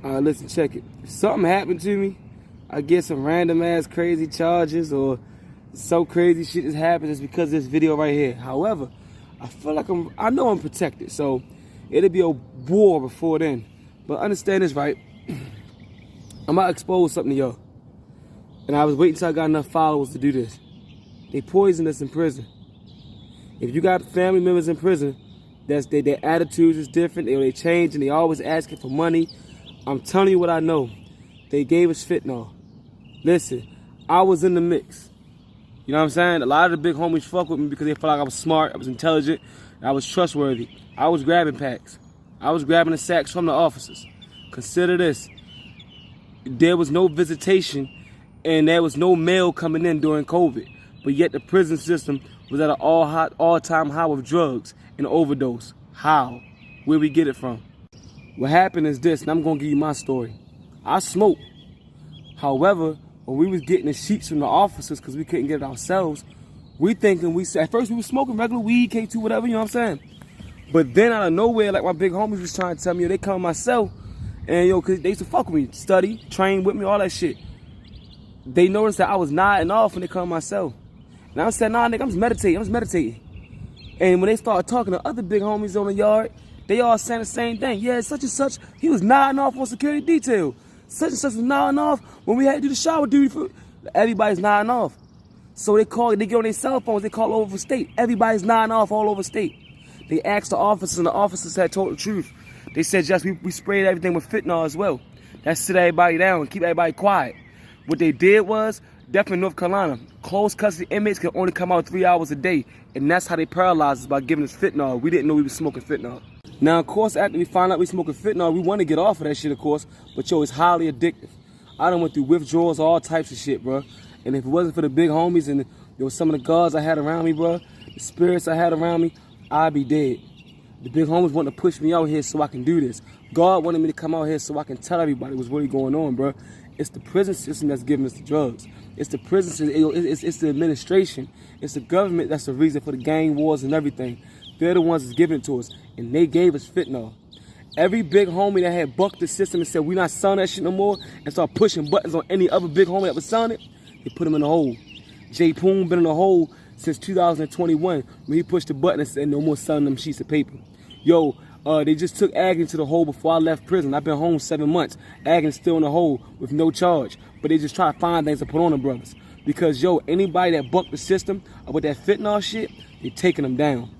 Listen, check it. If something happened to me, I get some random ass crazy charges or some crazy shit that happens, it's because of this video right here. However, I feel like I know I'm protected, so it'll be a war before then. But understand this, right? I'm about to expose something to y'all. And I was waiting till I got enough followers to do this. They poisoned us in prison. If you got family members in prison, their attitudes is different, they change, and they always asking for money. I'm telling you what I know. They gave us fentanyl. Listen, I was in the mix. You know what I'm saying? A lot of the big homies fuck with me because they felt like I was smart, I was intelligent, and I was trustworthy. I was grabbing packs. I was grabbing the sacks from the officers. Consider this. There was no visitation and there was no mail coming in during COVID. But yet the prison system was at an all-time high of drugs and overdose. How? Where we get it from? What happened is this, and I'm going to give you my story. I smoked. However, when we was getting the sheets from the officers because we couldn't get it ourselves, at first we was smoking regular weed, K2, whatever, you know what I'm saying? But then out of nowhere, like my big homies was trying to tell me, they come to my cell, and cause they used to fuck with me, study, train with me, all that shit. They noticed that I was nodding off when they come to my cell. And I said, nah, nigga, I'm just meditating. And when they started talking to other big homies on the yard, they all saying the same thing. Yeah, such and such, he was nodding off on security detail. Such and such was nodding off when we had to do the shower duty. Everybody's nodding off. So they get on their cell phones, they call over state. Everybody's nodding off all over state. They asked the officers, and the officers had told the truth. They said, just we sprayed everything with fentanyl as well. That sit everybody down and keep everybody quiet. What they did was, definitely North Carolina, closed custody inmates can only come out 3 hours a day. And that's how they paralyzed us by giving us fentanyl. We didn't know we was smoking fentanyl. Now, of course, after we found out we smoking fentanyl, we want to get off of that shit, of course. But yo, it's highly addictive. I done went through withdrawals, all types of shit, bro. And if it wasn't for the big homies and some of the guards I had around me, bro, the spirits I had around me, I'd be dead. The big homies wanted to push me out here so I can do this. God wanted me to come out here so I can tell everybody what's really going on, bro. It's the prison system that's giving us the drugs. It's the prison system, it's the administration. It's the government that's the reason for the gang wars and everything. They're the ones that's giving it to us. And they gave us fentanyl. Every big homie that had bucked the system and said, we not selling that shit no more, and start pushing buttons on any other big homie that was selling it, they put him in the hole. Jay Poon been in the hole since 2021 when he pushed the button and said no more selling them sheets of paper. Yo, they just took Agnes to the hole before I left prison. I've been home 7 months. Agnes still in the hole with no charge. But they just try to find things to put on the brothers. Because, yo, anybody that bucked the system with that fentanyl shit, they taking them down.